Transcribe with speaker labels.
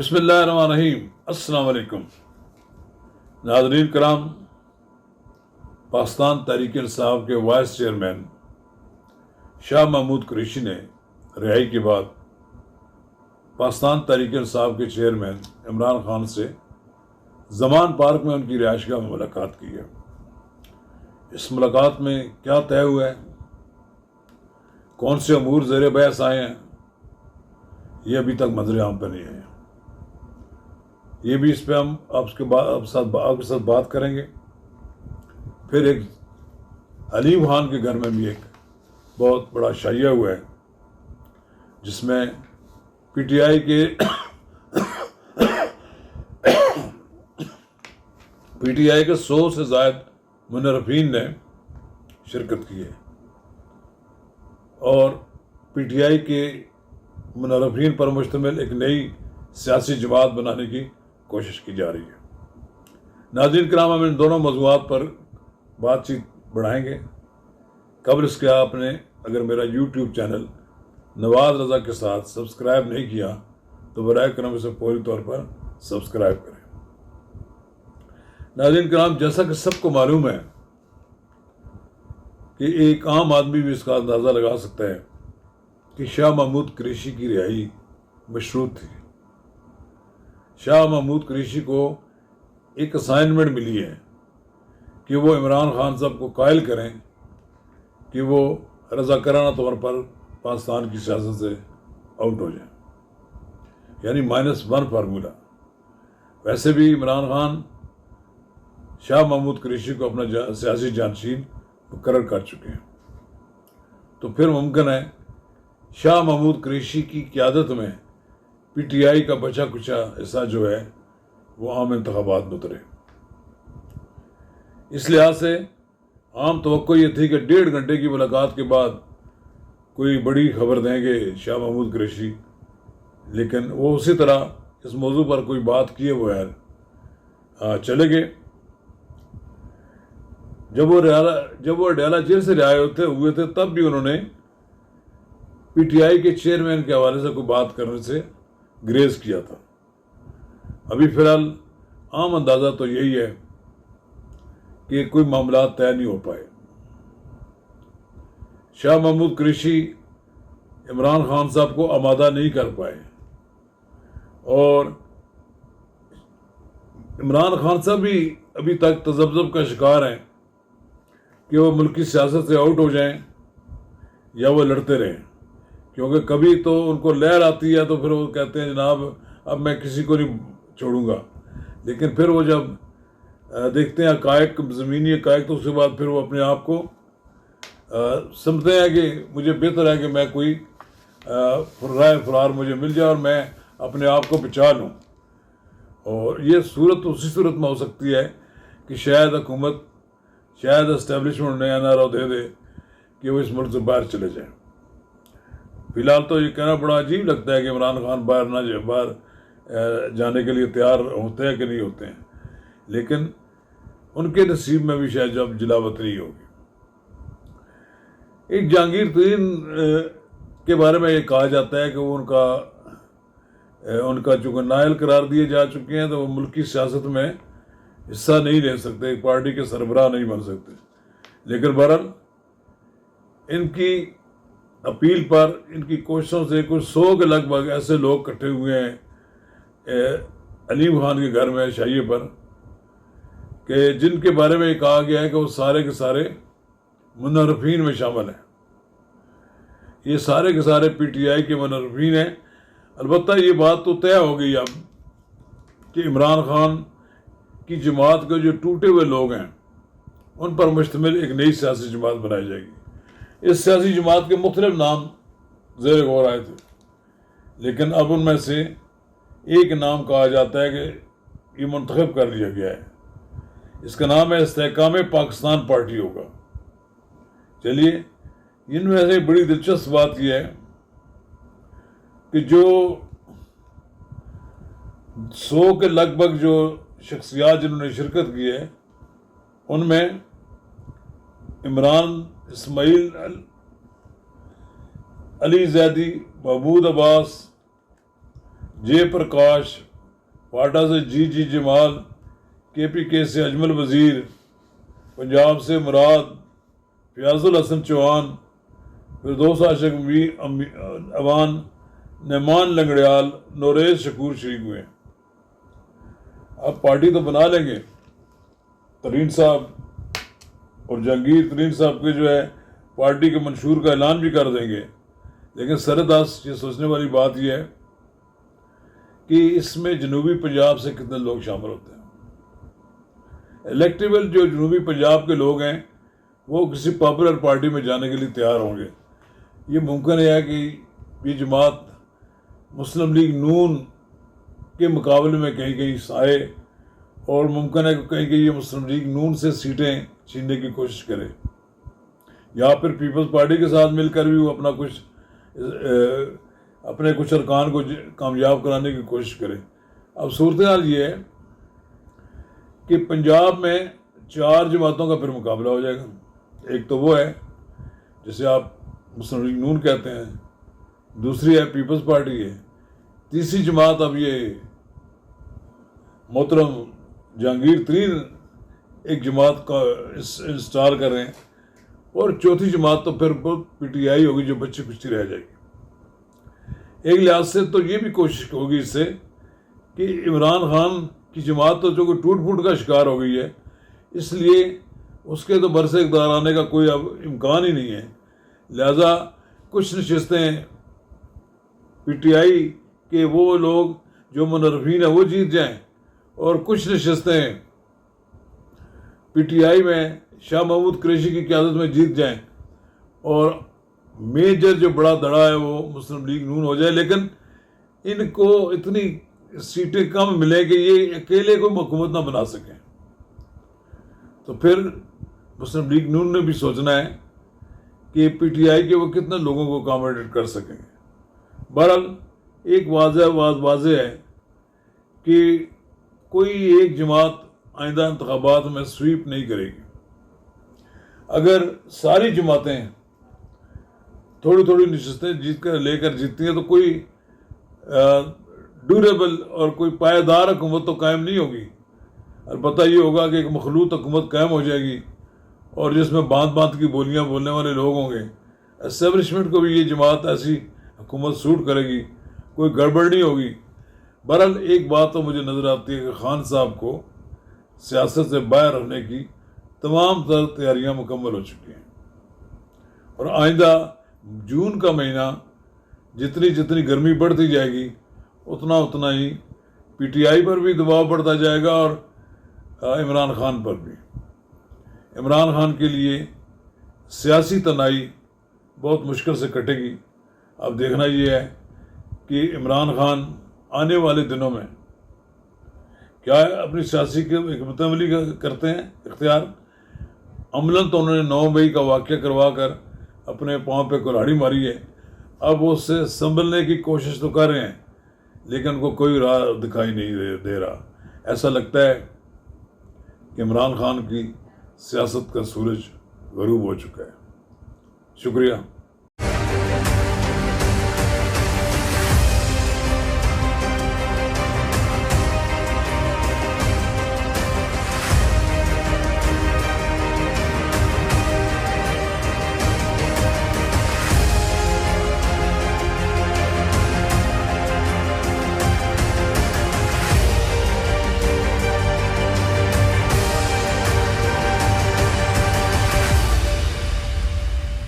Speaker 1: बिस्मिल्लाहिर्रहमानिर्रहीम। अस्सलाम वालेकुम नाज़रीन कराम। पाकिस्तान तहरीक इंसाफ के वाइस चेयरमैन शाह महमूद कुरैशी ने रिहाई के बाद पाकिस्तान तहरीक इंसाफ के चेयरमैन इमरान खान से जमान पार्क में उनकी रिहाइशगाह में मुलाकात की है। इस मुलाकात में क्या तय हुआ है, कौन से अमूर ज़ेर बहस आए हैं, ये अभी तक मंजर आम पर नहीं आए। ये भी इस पर हम आपके साथ बात करेंगे। फिर एक अलीम खान के घर में भी एक बहुत बड़ा शाइया हुआ है, जिसमें पीटीआई के 100 से ज़ायद मुनर्रफीन ने शिरकत की है और पीटीआई के मुनर्रफीन पर मुश्तमिल एक नई सियासी जमात बनाने की कोशिश की जा रही है। नाज़रीन किराम, हम इन दोनों मौज़ूआत पर बातचीत बढ़ाएंगे। कबल इसके आपने अगर मेरा यूट्यूब चैनल नवाज़ रज़ा के साथ सब्सक्राइब नहीं किया तो बराए करम इसे पूरी तौर पर सब्सक्राइब करें। नाज़रीन किराम, जैसा कि सबको मालूम है कि एक आम आदमी भी इसका अंदाज़ा लगा सकता है कि शाह महमूद कुरैशी की रिहाई मशरूत थी। शाह महमूद कुरैशी को एक असाइनमेंट मिली है कि वो इमरान खान साहब को कायल करें कि वो रज़ाकाराना तौर पर पाकिस्तान की सियासत से आउट हो जाए, यानी -1 फार्मूला। वैसे भी इमरान खान शाह महमूद कुरैशी को अपना सियासी जानशीन मुकर्रर कर चुके हैं। तो फिर मुमकिन है शाह महमूद कुरैशी की क़यादत में पीटीआई का बचा कुचा हिस्सा जो है वो आम इंतखाबात में उतरे। इस लिहाज से आम तवक्को ये थी कि 1.5 घंटे की मुलाकात के बाद कोई बड़ी खबर देंगे शाह महमूद कुरैशी, लेकिन वो उसी तरह इस मौजू पर कोई बात किए बगैर चले गए। जब वो अडयाला जेल से रिहाई हुए थे तब भी उन्होंने पीटीआई के चेयरमैन के हवाले से कोई बात करने से ग्रेज किया था। अभी फ़िलहाल आम अंदाज़ा तो यही है कि कोई मामला तय नहीं हो पाए। शाह महमूद कुरैशी इमरान खान साहब को आमादा नहीं कर पाए और इमरान खान साहब भी अभी तक तज़ब्ज़ुब का शिकार हैं कि वो मुल्की सियासत से आउट हो जाएं या वो लड़ते रहें, क्योंकि कभी तो उनको लहर आती है तो फिर वो कहते हैं जनाब अब मैं किसी को नहीं छोड़ूंगा, लेकिन फिर वो जब देखते हैं हक़ाइक़, ज़मीनी हक़ाइक़, तो उसके बाद फिर वो अपने आप को समझते हैं कि मुझे बेहतर है कि मैं कोई राह फरार मुझे मिल जाए और मैं अपने आप को बचा लूँ। और ये सूरत उसी सूरत में हो सकती है कि शायद हुकूमत, शायद इस्टेब्लिशमेंट उन्हें एनआरओ दे दे कि वो इस मुल्क से बाहर चले जाएँ। फ़िलहाल तो ये कहना बड़ा अजीब लगता है कि इमरान खान बाहर जाने के लिए तैयार होते हैं कि नहीं होते हैं, लेकिन उनके नसीब में भी शायद जब जिलावतनी होगी। एक जहांगीर तरीन के बारे में ये कहा जाता है कि वो उनका चूँकि नायल करार दिए जा चुके हैं तो वो मुल्की सियासत में हिस्सा नहीं ले सकते, एक पार्टी के सरबराह नहीं बन सकते। लेकिन बहरहाल इनकी अपील पर, इनकी कोशिशों से कुछ 100 के लगभग ऐसे लोग इकट्ठे हुए हैं अलीम खान के घर में शाइये पर, कि जिनके बारे में कहा गया है कि वो सारे के सारे मुनर्रफीन में शामिल हैं। ये सारे के सारे पीटीआई के मुनर्रफीन हैं। अलबत्ता ये बात तो तय हो गई अब कि इमरान खान की जमात के जो टूटे हुए लोग हैं उन पर मुश्तमिल एक नई सियासी जमात बनाई जाएगी। इस सियासी जमात के मुख्तलिफ नाम ज़ेर गौर आए थे, लेकिन अब उनमें से एक नाम कहा जाता है कि ये मुंतखब कर लिया गया है। इसका नाम है इस्तेहकाम पाकिस्तान पार्टी होगा। चलिए, इनमें से बड़ी दिलचस्प बात यह है कि जो 100 के लगभग जो शख्सियात जिन्होंने शिरकत की है उनमें इमरान इस्माइल, अली जैदी, महमूद अब्बास, जय प्रकाश, پاٹا سے جی جمال، KPK سے اجمل وزیر، پنجاب سے مراد، فیاض الحسن چوہان، فردوس عاشق اوان، نعمان لنگڑیال، نوریز شکور شریک ہوئے۔ اب پارٹی تو بنا لیں گے، ترین صاحب اور جہانگیر ترین صاحب کے جو ہے پارٹی کے منشور کا اعلان بھی کر دیں گے، لیکن سرداس یہ سوچنے والی بات یہ ہے کہ اس میں جنوبی پنجاب سے کتنے لوگ شامل ہوتے ہیں۔ الیکٹیبل جو جنوبی پنجاب کے لوگ ہیں وہ کسی پاپولر پارٹی میں جانے کے لیے تیار ہوں گے۔ یہ ممکن ہے کہ یہ جماعت مسلم لیگ نون کے مقابلے میں کہیں کہیں آئے، اور ممکن ہے کہ کہیں کہ یہ مسلم لیگ نون سے سیٹیں چھیننے کی کوشش کرے، یا پھر پیپلز پارٹی کے ساتھ مل کر بھی وہ اپنے کچھ ارکان کو کامیاب کرانے کی کوشش کرے۔ اب صورتحال یہ ہے کہ پنجاب میں 4 جماعتوں کا پھر مقابلہ ہو جائے گا۔ ایک تو وہ ہے جسے آپ مسلم لیگ نون کہتے ہیں، دوسری ہے پیپلز پارٹی ہے، تیسری جماعت اب یہ محترم جہانگیر ترین ایک جماعت کا انسٹال کر رہے ہیں، اور چوتھی جماعت تو پھر PTI ہوگی جو بچی کچی رہ جائے گی۔ ایک لحاظ سے تو یہ بھی کوشش ہوگی اس سے کہ عمران خان کی جماعت تو جو کہ ٹوٹ پھوٹ کا شکار ہو گئی ہے، اس لیے اس کے تو برسے اقتدار آنے کا کوئی اب امکان ہی نہیں ہے، لہذا کچھ نشستیں PTI کے وہ لوگ جو منرفین ہیں وہ جیت جائیں، اور کچھ نشستیں PTI میں شاہ محمود قریشی کی قیادت میں جیت جائیں، اور میجر جو بڑا دھڑا ہے وہ مسلم لیگ نون ہو جائے، لیکن ان کو اتنی سیٹیں کم ملیں کہ یہ اکیلے کوئی حکومت نہ بنا سکیں۔ تو پھر مسلم لیگ نون نے بھی سوچنا ہے کہ PTI کے وہ کتنے لوگوں کو اکاموڈیٹ کر سکیں گے۔ بہرحال ایک واضح ہے کہ کوئی ایک جماعت آئندہ انتخابات میں سویپ نہیں کرے گی۔ اگر ساری جماعتیں تھوڑی تھوڑی نشستیں لے کر جیتتی ہیں تو کوئی ڈیوریبل اور کوئی پائیدار حکومت تو قائم نہیں ہوگی۔ البتہ یہ ہوگا کہ ایک مخلوط حکومت قائم ہو جائے گی، اور جس میں باندھ کی بولیاں بولنے والے لوگ ہوں گے۔ اسٹیبلشمنٹ کو بھی یہ جماعت ایسی حکومت سوٹ کرے گی، کوئی گڑبڑ نہیں ہوگی۔ بہرحال ایک بات تو مجھے نظر آتی ہے کہ خان صاحب کو سیاست سے باہر رہنے کی تمام تر تیاریاں مکمل ہو چکی ہیں، اور آئندہ جون کا مہینہ جتنی گرمی بڑھتی جائے گی اتنا ہی PTI پر بھی دباؤ بڑھتا جائے گا، اور عمران خان پر بھی۔ عمران خان کے لیے سیاسی تنہائی بہت مشکل سے کٹے گی۔ اب دیکھنا یہ ہے کہ عمران خان آنے والے دنوں میں کیا اپنی سیاسی حکمت عملی کرتے ہیں اختیار۔ عملاً تو انہوں نے 9 مئی کا واقعہ کروا کر اپنے پاؤں پہ کلہاڑی ماری ہے، اب وہ اس سے سنبھلنے کی کوشش تو کر رہے ہیں، لیکن ان کو کوئی راہ دکھائی نہیں دے رہا۔ ایسا لگتا ہے کہ عمران خان کی سیاست کا سورج غروب ہو چکا ہے۔ شکریہ۔